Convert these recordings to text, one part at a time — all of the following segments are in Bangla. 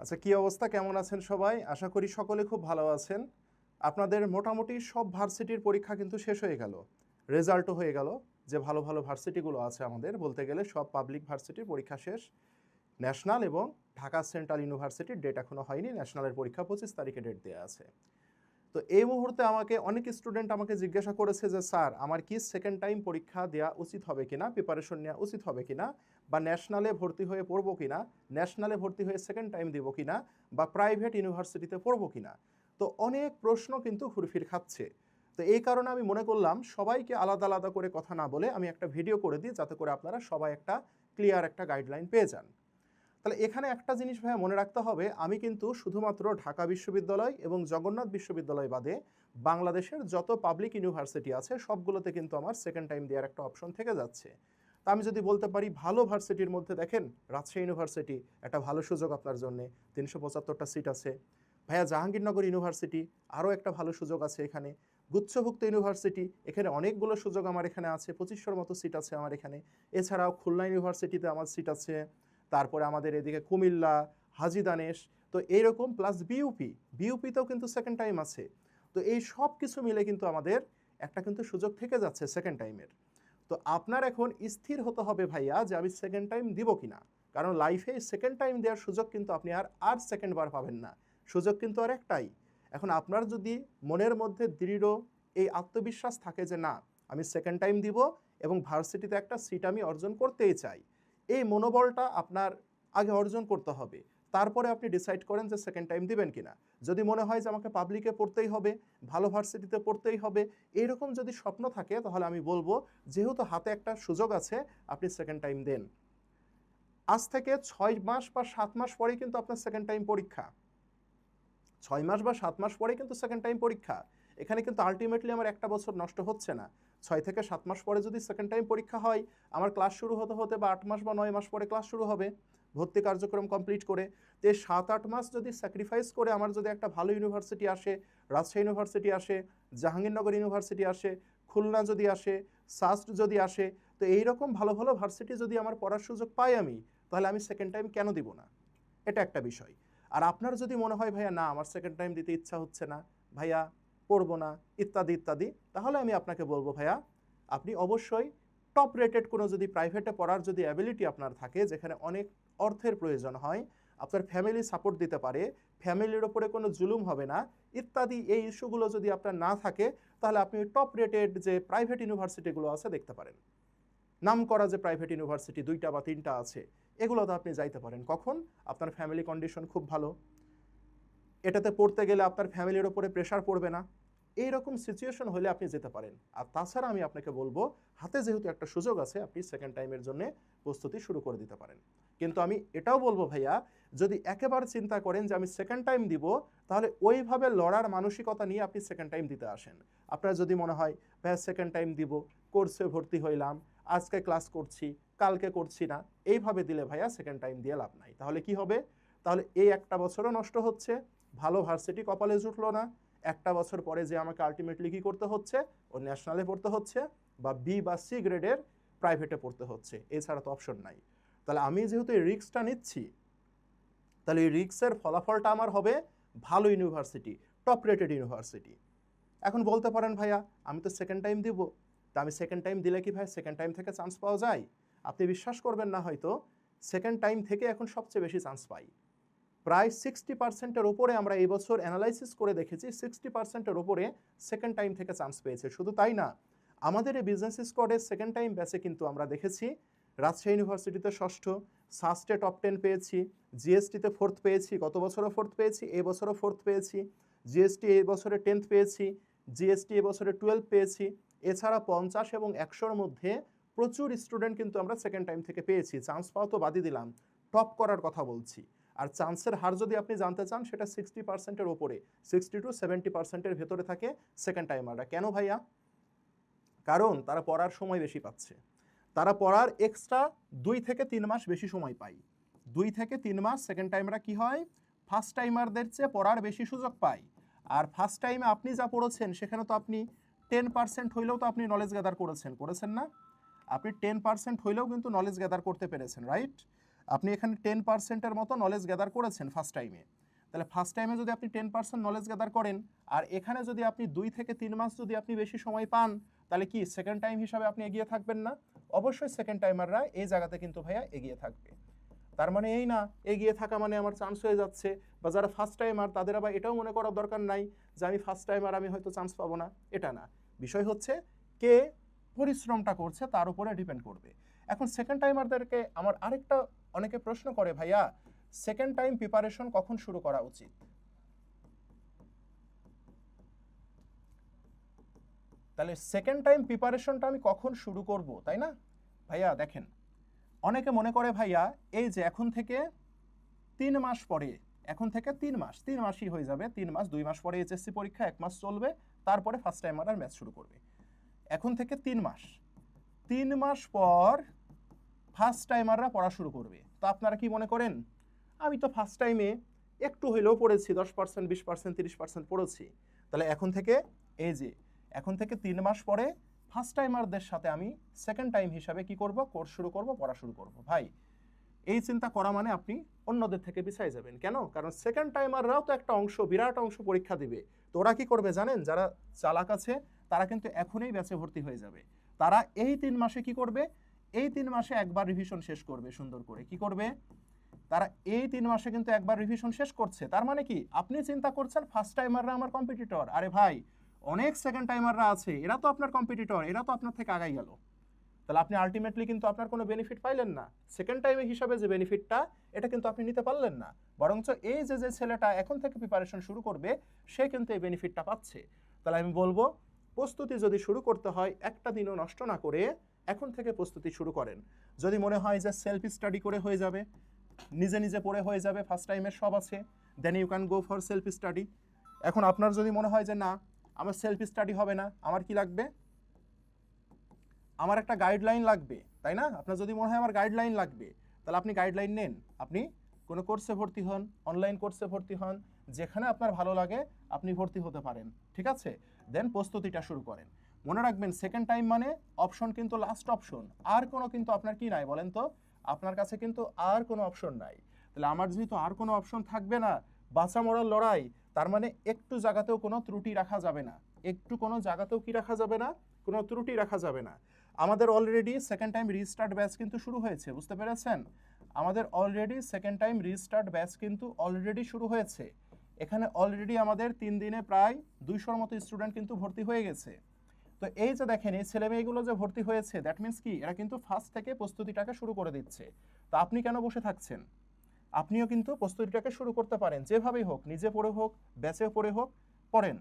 আচ্ছা, কি অবস্থা, কেমন আছেন সবাই? আশা করি সকলে খুব ভালো আছেন। আপনাদের মোটামুটি সব ভার্সিটির পরীক্ষা কিন্তু শেষ হয়ে গেল। রেজাল্টও হয়ে গেল। যে ভালো ভালো ভার্সিটিগুলো আছে আমাদের, বলতে গেলে সব পাবলিক ভার্সিটির পরীক্ষা শেষ। ন্যাশনাল এবং ঢাকা সেন্ট্রাল ইউনিভার্সিটির ডেট এখনো হয়নি। ন্যাশনালের পরীক্ষা 25 তারিখে ডেট দেওয়া আছে। তো এই মুহূর্তে আমাকে অনেক স্টুডেন্ট আমাকে জিজ্ঞাসা করেছে যে স্যার, আমার কি সেকেন্ড টাইম পরীক্ষা দেওয়া উচিত হবে কিনা, প্রিপারেশন নেওয়া উচিত হবে কিনা, বা ন্যাশনালে ভর্তি হয়ে পড়বো কিনা, ন্যাশনালে ভর্তি হয়ে সেকেন্ড টাইম দিব কিনা, বা প্রাইভেট ইউনিভার্সিটিতে পড়বো কিনা। তো অনেক প্রশ্ন কিন্তু ঘুরফির খাচ্ছে। তো এই কারণে আমি মনে করলাম সবাইকে আলাদা আলাদা করে কথা না বলে আমি একটা ভিডিও করে দিই, যাতে করে আপনারা সবাই একটা ক্লিয়ার একটা গাইডলাইন পেয়ে যান। তাহলে এখানে একটা জিনিস ভাইয়া মনে রাখতে হবে, আমি কিন্তু শুধুমাত্র ঢাকা বিশ্ববিদ্যালয় এবং জগন্নাথ বিশ্ববিদ্যালয় বাদে বাংলাদেশের যত পাবলিক ইউনিভার্সিটি আছে সবগুলোতে কিন্তু আমার সেকেন্ড টাইম দেওয়ার একটা অপশন থেকে যাচ্ছে। তা আমি যদি বলতে পারি ভালো ভার্সিটির মধ্যে দেখেন, রাজশাহী ইউনিভার্সিটি একটা ভালো সুযোগ আপনার জন্যে, 375টা সিট আছে। ভাইয়া জাহাঙ্গীরনগর ইউনিভার্সিটি আরও একটা ভালো সুযোগ আছে এখানে। গুচ্ছভুক্ত ইউনিভার্সিটি, এখানে অনেকগুলো সুযোগ আমার এখানে আছে, 2500 মতো সিট আছে আমার এখানে। এছাড়াও খুলনা ইউনিভার্সিটিতে আমার সিট আছে। তারপরে আমাদের এদিকে কুমিল্লা, হাজী দানেশ, তো এইরকম প্লাস বিউপিতেও কিন্তু সেকেন্ড টাইম আছে। তো এই সব কিছু মিলে কিন্তু আমাদের একটা কিন্তু সুযোগ থেকে যাচ্ছে সেকেন্ড টাইমের। তো আপনার এখন স্থির হতে হবে ভাইয়া যে আমি সেকেন্ড টাইম দিব কিনা। কারণ লাইফে সেকেন্ড টাইম দেওয়ার সুযোগ কিন্তু আপনি আর সেকেন্ড বার পাবেন না। সুযোগ কিন্তু আর একটাই। এখন আপনার যদি মনের মধ্যে দৃঢ় এই আত্মবিশ্বাস থাকে যে না, আমি সেকেন্ড টাইম দিব এবং ভার্সিটিতে একটা সিট আমি অর্জন করতেই চাই, এই মনোবলটা আপনার আগে অর্জন করতে হবে। তারপরে আপনি ডিসাইড করেন যে সেকেন্ড টাইম দিবেন কিনা। যদি মনে হয় যে আমাকে পাবলিকে পড়তেই হবে, ভালো ভার্সিটিতে পড়তেই হবে, এইরকম যদি স্বপ্ন থাকে, তাহলে আমি বলবো যেহেতু হাতে একটা সুযোগ আছে, আপনি সেকেন্ড টাইম দেন। আজ থেকে 6 মাস বা 7 মাস পরেই কিন্তু আপনার সেকেন্ড টাইম পরীক্ষা। 6 মাস বা 7 মাস পরে কিন্তু সেকেন্ড টাইম পরীক্ষা। এখানে কিন্তু আলটিমেটলি আমার একটা বছর নষ্ট হচ্ছে না। 6 থেকে 7 মাস পরে যদি সেকেন্ড টাইম পরীক্ষা হয়, আমার ক্লাস শুরু হতে হতে বা 8 মাস বা 9 মাস পরে ক্লাস শুরু হবে ভর্তি কার্যক্রম কমপ্লিট করে। তো এই 7-8 মাস যদি স্যাক্রিফাইস করে আমার যদি একটা ভালো ইউনিভার্সিটি আসে, রাজশাহী ইউনিভার্সিটি আসে, জাহাঙ্গীরনগর ইউনিভার্সিটি আসে, খুলনা যদি আসে, সাস্ট যদি আসে, তো এইরকম ভালো ভালো ভার্সিটি যদি আমার পড়ার সুযোগ পাই আমি, তাহলে আমি সেকেন্ড টাইম কেন দিব না? এটা একটা বিষয়। আর আপনার যদি মনে হয় ভাইয়া না, আমার সেকেন্ড টাইম দিতে ইচ্ছা হচ্ছে না, ভাইয়া পড়বো না, ইত্যাদি ইত্যাদি, তাহলে আমি আপনাকে বলবো ভাইয়া, আপনি অবশ্যই টপ রেটেড কোনো যদি প্রাইভেটে পড়ার যদি অ্যাবিলিটি আপনার থাকে, যেখানে অনেক অর্থের প্রয়োজন হয়, আপনার ফ্যামিলি সাপোর্ট দিতে পারে, ফ্যামিলির ওপরে কোনো জুলুম হবে না, ইত্যাদি এই ইস্যুগুলো যদি আপনার না থাকে, তাহলে আপনি টপ রেটেড যে প্রাইভেট ইউনিভার্সিটিগুলো আছে দেখতে পারেন। নাম করা যে প্রাইভেট ইউনিভার্সিটি 2টা বা 3টা আছে, এগুলোতে আপনি যাইতে পারেন। কখন? আপনার ফ্যামিলি কন্ডিশন খুব ভালো, এটাতে পড়তে গেলে আপনার ফ্যামিলির ওপরে প্রেশার পড়বে না, এইরকম সিচুয়েশন হলে আপনি যেতে পারেন। আর তাছাড়া আমি আপনাকে বলবো, হাতে যেহেতু একটা সুযোগ আছে, আপনি সেকেন্ড টাইমের জন্য প্রস্তুতি শুরু করে দিতে পারেন। কিন্তু আমি এটাও বলবো ভাইয়া, যদি একেবারে চিন্তা করেন যে আমি সেকেন্ড টাইম দিব, তাহলে ওইভাবে লড়ার মানসিকতা নিয়ে আপনি সেকেন্ড টাইম দিতে আসেন। আপনার যদি মনে হয় ভাইয়া সেকেন্ড টাইম দিব, কোর্সে ভর্তি হইলাম, আজকে ক্লাস করছি, কালকে করছি না, এইভাবে দিলে ভাইয়া সেকেন্ড টাইম দিয়ে লাভ নাই। তাহলে কি হবে? তাহলে এই একটা বছরও নষ্ট হচ্ছে, ভালো ভার্সিটি কপালে জুটলো না, একটা বছর পরে যে আমাকে আলটিমেটলি কী করতে হচ্ছে, ও ন্যাশনালে পড়তে হচ্ছে বা বি বা সি গ্রেডের প্রাইভেটে পড়তে হচ্ছে, এছাড়া তো অপশন নাই। তাহলে আমি যেহেতু এই রিস্কটা নিচ্ছি, তাহলে এই রিস্কের ফলাফলটা আমার হবে ভালো ইউনিভার্সিটি, টপ রেটেড ইউনিভার্সিটি। এখন বলতে পারেন ভাইয়া, আমি তো সেকেন্ড টাইম দিব, তা আমি সেকেন্ড টাইম দিলে কি ভাই সেকেন্ড টাইম থেকে চান্স পাওয়া যায়? আপনি বিশ্বাস করবেন না হয়তো, সেকেন্ড টাইম থেকে এখন সবচেয়ে বেশি চান্স পাই। প্রায় 60%-এর ওপরে আমরা এই বছর অ্যানালাইসিস করে দেখেছি, 60%-এর ওপরে সেকেন্ড টাইম থেকে চান্স পেয়েছে। শুধু তাই না, আমাদের এই বিজনেস স্কোয়াডের সেকেন্ড টাইম ব্যাচে কিন্তু আমরা দেখেছি রাজশাহী ইউনিভার্সিটিতে ষষ্ঠ, সাস্টে টপ 10 পেয়েছি, জিএসটিতে 4th পেয়েছি, গত বছরও 4th পেয়েছি, এই বছরও 4th পেয়েছি, জিএসটি এই বছরে 10th পেয়েছি, জিএসটি এই বছরে 12 পেয়েছি। এছাড়া 50 এবং 100-র মধ্যে প্রচুর স্টুডেন্ট কিন্তু আমরা সেকেন্ড টাইম থেকে পেয়েছি। চান্স পাওয়া তো বাদই দিলাম, টপ করার কথা বলছি। আর চান্সের হার যদি আপনি জানতে চান, সেটা 60%-এর ওপরে, 60-70%-এর ভেতরে থাকে সেকেন্ড টাইমাররা। কেন ভাইয়া? কারণ তারা পড়ার সময় বেশি পাচ্ছে, তারা পড়ার এক্সট্রা 2 থেকে 3 মাস বেশি সময় পায়। 2 থেকে 3 মাস সেকেন্ড টাইমরা কি হয়, ফার্স্ট টাইমারদের চেয়ে পড়ার বেশি সুযোগ পায়। আর ফার্স্ট টাইমে আপনি যা পড়েছেন, সেখানে তো আপনি 10% হইলেও তো আপনি নলেজ গ্যাদার করেছেন না? আপনি 10% হইলেও কিন্তু নলেজ গ্যাদার করতে পেরেছেন, রাইট? আপনি এখানে 10%-এর মতো নলেজ গ্যাদার করেছেন ফার্স্ট টাইমে। তাহলে ফার্স্ট টাইমে যদি আপনি 10% নলেজ গ্যাদার করেন, আর এখানে যদি আপনি 2 থেকে 3 মাস যদি আপনি বেশি সময় পান, তাহলে কি সেকেন্ড টাইম হিসাবে আপনি এগিয়ে থাকবেন না? অবশ্যই সেকেন্ড টাইমাররা এই জায়গাতে কিন্তু ভাইয়া এগিয়ে থাকবে। তার মানে এই না এগিয়ে থাকা মানে আমার চান্স হয়ে যাচ্ছে, বা যারা ফার্স্ট টাইমার তাদের আবার এটাও মনে করার দরকার নাই যে আমি ফার্স্ট টাইমার, আমি হয়তো চান্স পাবো না, এটা না। বিষয় হচ্ছে কে পরিশ্রমটা করছে তার উপরে ডিপেন্ড করবে। এখন সেকেন্ড টাইমারদেরকে আমার আরেকটা অনেকে প্রশ্ন করে, ভাইয়া সেকেন্ড টাইম প্রিপারেশন কখন শুরু করা উচিত? তাহলে সেকেন্ড টাইম প্রিপারেশনটা আমি কখন শুরু করব, তাই না? ভাইয়া দেখেন, অনেকে মনে করে ভাইয়া এই যে এখন থেকে 3 মাস পরে, এখন থেকে 3 মাসই হয়ে যাবে, 3 মাস 2 মাস পরে এইচএসসি পরীক্ষা, 1 মাস চলবে, তারপরে ফার্স্ট টাইমার আর ম্যাথ শুরু করবে। এখন থেকে 3 মাস পর ফার্স্ট টাইমাররা পড়া শুরু করবে। তো আপনারা কি মনে করেন আমি তো ফার্স্ট টাইমে একটু হইলেও পড়েছি, 10%, 20%, 30% পড়েছি, তাহলে এখন থেকে এই যে এখন থেকে 3 মাস পরে ফার্স্ট টাইমারদের সাথে আমি সেকেন্ড টাইম হিসাবে কি করব, কোর্স শুরু করব, পড়া শুরু করব। ভাই এই চিন্তা করা মানে আপনি অন্যদের থেকে পিছিয়ে যাবেন। কেন? কারণ সেকেন্ড টাইমাররাও তো একটা অংশ, বিরাট অংশ পরীক্ষা দিবে। তো ওরা কি করবে জানেন? যারা চালাক আছে তারা কিন্তু এখনই ব্যাচে ভর্তি হয়ে যাবে। তারা এই 3 মাসে কি করবে, এই 3 মাসে একবার রিভিশন শেষ করবে সুন্দর করে। কি করবে? তারা এই 3 মাসে কিন্তু একবার রিভিশন শেষ করছে। তার মানে কি আপনি চিন্তা করছেন ফার্স্ট টাইমাররা আমার কম্পিটিটর, আরে ভাই অনেক সেকেন্ড টাইমাররা আছে, এরা তো আপনার কম্পিটিটর, এরা তো আপনার থেকে আগাই গেল। তাহলে আপনি আলটিমেটলি কিন্তু আপনার কোনো বেনিফিট পাইলেন না। সেকেন্ড টাইমে হিসাবে যে বেনিফিটটা, এটা কিন্তু আপনি নিতে পারলেন না। বরঞ্চ এই যে ছেলেটা এখন থেকে প্রিপারেশন শুরু করবে, সে কিন্তু এই বেনিফিটটা পাচ্ছে। তাহলে আমি বলবো প্রস্তুতি যদি শুরু করতে হয়, একটা দিনও নষ্ট না করে এখন থেকে প্রস্তুতি শুরু করেন। যদি মনে হয় যে সেলফ স্টাডি করে হয়ে যাবে, নিজে নিজে পড়ে হয়ে যাবে, ফার্স্ট টাইমের সব আছে, then you can go for self study. এখন আপনার যদি মনে হয় যে না আমার সেলফ স্টাডি হবে না, আমার কি লাগবে, আমার একটা গাইডলাইন লাগবে, তাই না? আপনার যদি মনে হয় আমার গাইডলাইন লাগবে, তাহলে আপনি গাইডলাইন নেন, আপনি কোনো কোর্সে ভর্তি হন, অনলাইন কোর্সে ভর্তি হন, যেখানে আপনার ভালো লাগে আপনি ভর্তি হতে পারেন, ঠিক আছে? দেন প্রস্তুতিটা শুরু করেন। মনে রাখবেন সেকেন্ড টাইম মানে অপশন কিন্তু লাস্ট অপশন, আর কোনো কিন্তু আপনার কি নাই বলেন তো? আপনার কাছে কিন্তু আর কোনো অপশন নাই। তাহলে আমার যেহেতু আর কোনো অপশন থাকবে না, বাঁচা মরার লড়াই, তার মানে একটু জায়গাতেও কোনো ত্রুটি রাখা যাবে না, একটু কোনো জায়গাতেও কি রাখা যাবে না, কোনো ত্রুটি রাখা যাবে না। আমাদের already second time restart batch কিন্তু শুরু হয়েছে, বুঝতে পেরেছেন? আমাদের already second time restart batch কিন্তু অলরেডি শুরু হয়েছে। এখানে অলরেডি আমাদের 3 দিনে প্রায় 200-র মতো স্টুডেন্ট কিন্তু ভর্তি হয়ে গেছে। তো এই যে দেখেন এই ছেলেমেয়েগুলো যে ভর্তি হয়েছে, দ্যাট মিন্স কি এরা কিন্তু ফার্স্ট থেকে প্রস্তুতিটাকে শুরু করে দিচ্ছে। তো আপনি কেন বসে থাকছেন? আপনিও কিন্তু প্রস্তুতিটাকে শুরু করতে পারেন, যেভাবেই হোক, নিজে পড়ে হোক, ব্যাচে পড়ে হোক, পড়েন।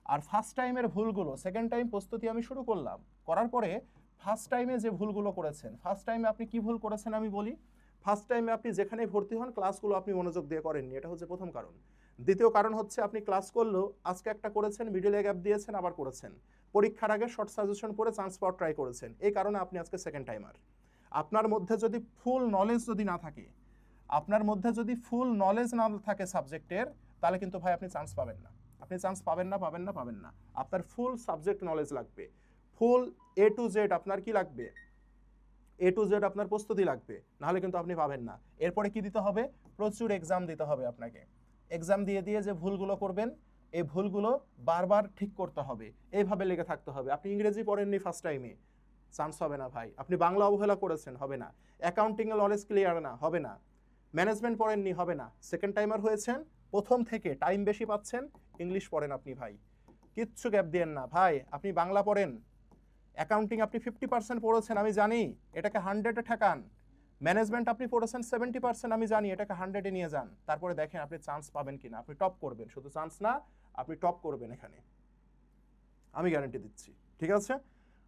আর ফার্স্ট টাইমের ভুলগুলো, সেকেন্ড টাইম প্রস্তুতি আমি শুরু করলাম, করার পরে ফার্স্ট টাইমে যে ভুলগুলো করেছেন, ফার্স্ট টাইমে আপনি কি ভুল করেছেন আমি বলি। ফার্স্ট টাইমে আপনি যেখানেই ভর্তি হন ক্লাসগুলো আপনি মনোযোগ দিয়ে করেননি, এটা হচ্ছে প্রথম কারণ। দ্বিতীয় কারণ হচ্ছে আপনি ক্লাস করলেও আজকে একটা করেছেন, মিডলে গ্যাপ দিয়েছেন, আবার করেছেন, পরীক্ষার আগে শর্ট সাজেশন পড়ে চান্স পাওয়ার ট্রাই করেছেন, এই কারণে আপনি আজকে সেকেন্ড টাইমার। আপনার মধ্যে যদি ফুল নলেজ যদি না থাকে, আপনার মধ্যে যদি ফুল নলেজ না থাকে সাবজেক্টের, তাহলে কিন্তু ভাই আপনি চান্স পাবেন না, আপনি চান্স পাবেন না, পাবেন না, পাবেন না। আপনার ফুল সাবজেক্ট নলেজ লাগবে, ফুল A to Z আপনার কি লাগবে, A to Z আপনার প্রস্তুতি লাগবে, নাহলে কিন্তু আপনি পাবেন না। এরপরে কি দিতে হবে? প্রচুর এক্সাম দিতে হবে আপনাকে। এক্সাম দিয়ে দিয়ে যে ভুলগুলো করবেন, এই ভুলগুলো বারবার ঠিক করতে হবে, এইভাবে লেগে থাকতে হবে। আপনি ইংরেজি পড়েননি ফার্স্ট টাইমে, চান্স হবে না ভাই। আপনি বাংলা অবহেলা করেছেন, হবে না। অ্যাকাউন্টিংয়ে নলেজ ক্লিয়ার না, হবে না। ম্যানেজমেন্ট পড়েননি, হবে না। সেকেন্ড টাইমার হয়েছেন, প্রথম থেকে টাইম বেশি পাচ্ছেন, ইংলিশ পড়েন আপনি ভাই, কিচ্ছু গ্যাপ দিয়েন না ভাই। আপনি বাংলা পড়েন, অ্যাকাউন্টিং আপনি 50% পড়েছেন আমি জানি, এটাকে 100-এ ঠেকান। ম্যানেজমেন্ট আপনি পড়েছেন 70%, আমি জানি, এটাকে 100-এ নিয়ে যান। তারপরে দেখেন আপনি চান্স পাবেন কিনা, আপনি টপ করবেন, শুধু চান্স না আপনি টপ করবেন এখানে, আমি গ্যারান্টি দিচ্ছি, ঠিক আছে?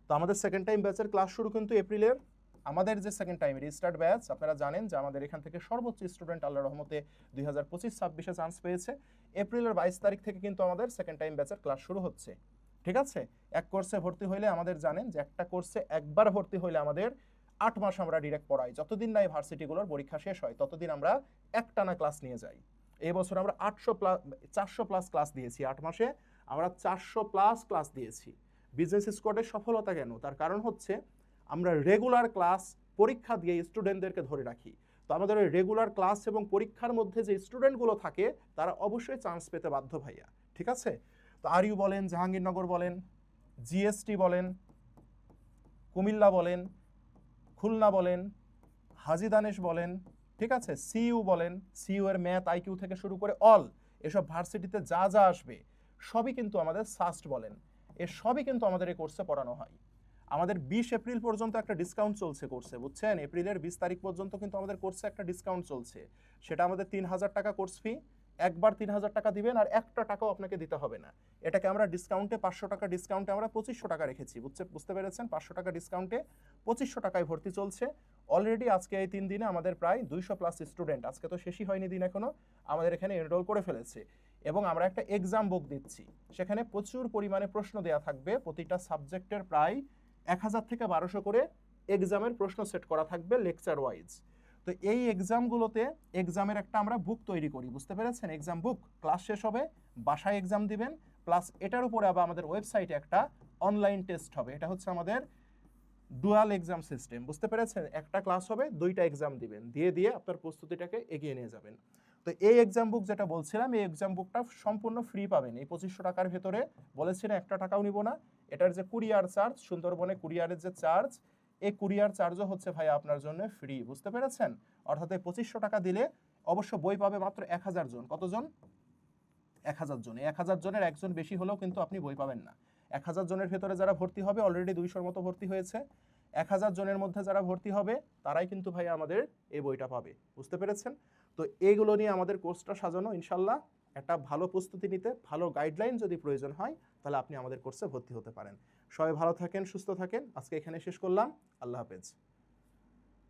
তো আমাদের সেকেন্ড টাইম ব্যাচের ক্লাস শুরু কিন্তু এপ্রিলের। আমাদের যে সেকেন্ড টাইম রিস্টার্ট ব্যাচ, আপনারা জানেন যে আমাদের এখান থেকে সর্বোচ্চ স্টুডেন্ট আল্লাহর রহমতে 2025-26-এ চান্স পেয়েছে। এপ্রিলের 22 তারিখ থেকে কিন্তু আমাদের সেকেন্ড টাইম ব্যাচের ক্লাস শুরু হচ্ছে, ঠিক আছে? এক কোর্সে ভর্তি হইলে আমাদের জানেন যে একটা কোর্সে একবার ভর্তি হইলে আমাদের 8 মাস আমরা ডিরেক্ট পড়াই, যতদিন না ভার্সিটিগুলোর পরীক্ষা শেষ হয় ততদিন আমরা একটানা ক্লাস নিয়ে যাই। এই বছর আমরা 400+ ক্লাস দিয়েছি, 8 মাসে আমরা 400+ ক্লাস দিয়েছি। বিজনেস স্কোয়াডের সফলতা কেন? তার কারণ হচ্ছে আমরা রেগুলার ক্লাস পরীক্ষা দিয়ে স্টুডেন্টদেরকে ধরে রাখি। তো আমাদের ওই রেগুলার ক্লাস এবং পরীক্ষার মধ্যে যে স্টুডেন্টগুলো থাকে তারা অবশ্যই চান্স পেতে বাধ্য ভাইয়া, ঠিক আছে? তো আরইউ বলেন, জাহাঙ্গীরনগর বলেন, জিএসটি বলেন, কুমিল্লা বলেন, খুলনা বলেন, হাজী দানেশ বলেন, ঠিক আছে, সিইউ বলেন, সিইউ এর ম্যাথ আইকিউ থেকে শুরু করে অল এসব ভার্সিটিতে যা যা আসবে সবই কিন্তু আমাদের সাস্ট বলেন, এ সবই কিন্তু আমাদের এই কোর্সে পড়ানো হয়। আমাদের 20 এপ্রিল পর্যন্ত একটা ডিসকাউন্ট চলছে কোর্সে, বুঝছেন? এপ্রিলের 20 তারিখ পর্যন্ত কিন্তু আমাদের কোর্সে একটা ডিসকাউন্ট চলছে। সেটা আমাদের 3000 টাকা কোর্স ফি, একবার 3000 টাকা দিবেন আর একটা টাকাও আপনাকে দিতে হবে না। এটাকে আমরা ডিসকাউন্টে 500 টাকা ডিসকাউন্টে আমরা 2500 টাকা রেখেছি, বুঝতে পেরেছেন? 500 টাকা ডিসকাউন্টে 2500 টাকায় ভর্তি চলছে। অলরেডি আজকে এই 3 দিনে আমাদের প্রায় 200 প্লাস স্টুডেন্ট, আজকে তো শেষই হয়নি দিন এখনো, আমাদের এখানে এনরোল করে ফেলেছে। এবং আমরা একটা এক্সাম বুক দিচ্ছি, সেখানে প্রচুর পরিমাণে প্রশ্ন দেওয়া থাকবে, প্রতিটা সাবজেক্টের প্রায় 1000 থেকে 1200 করে এক্সামের প্রশ্ন সেট করা থাকবে লেকচার ওয়াইজ। তো এই এক্সামগুলোতে এক্সামের একটা আমরা বুক তৈরি করি, বুঝতে পেরেছেন? এক্সাম বুক, ক্লাস শেষ হবে বাসায় এক্সাম দিবেন, প্লাস এটার উপরে আবার আমাদের ওয়েবসাইটে একটা অনলাইন টেস্ট হবে। এটা হচ্ছে আমাদের ডুয়াল এক্সাম সিস্টেম, বুঝতে পেরেছেন? একটা ক্লাস হবে, 2টা এক্সাম দিবেন, দিয়ে আপনার প্রস্তুতিটাকে এগিয়ে নিয়ে যাবেন। তো এই এক্সাম বুক যেটা বলছিলাম, এই এক্সাম বুকটা সম্পূর্ণ ফ্রি পাবেন এই 2500 টাকার ভেতরে, বলেছি না একটা টাকাও নিব না। এটার যে কুরিয়ার চার্জ, সুন্দরবনে কুরিয়ারের যে চার্জ, এই কুরিয়ার চার্জও হচ্ছে ভাই আপনার জন্য ফ্রি, বুঝতে পেরেছেন? অর্থাৎ এই 2500 টাকা দিলে অবশ্য বই পাবে মাত্র 1000 জন। কতজন? 1000 জন। এই 1000 জনের একজন বেশি হলেও কিন্তু আপনি বই পাবেন না। 1000 জনের ভেতরে যারা ভর্তি হবে, অলরেডি 200-র মতো ভর্তি হয়েছে, 1000 জনের মধ্যে যারা ভর্তি হবে তারাই কিন্তু ভাই আমাদের এই বইটা পাবে, বুঝতে পেরেছেন? তো এইগুলো নিয়ে আমাদের কোর্সটা সাজানো, ইনশাল্লাহ একটা ভালো প্রস্তুতি নিতে, ভালো গাইডলাইন যদি প্রয়োজন হয় তাহলে আপনি আমাদের কোর্সে ভর্তি হতে পারেন। সবাই ভালো থাকেন, সুস্থ থাকেন। আজকে এখানে শেষ করলাম। আল্লাহ হাফেজ।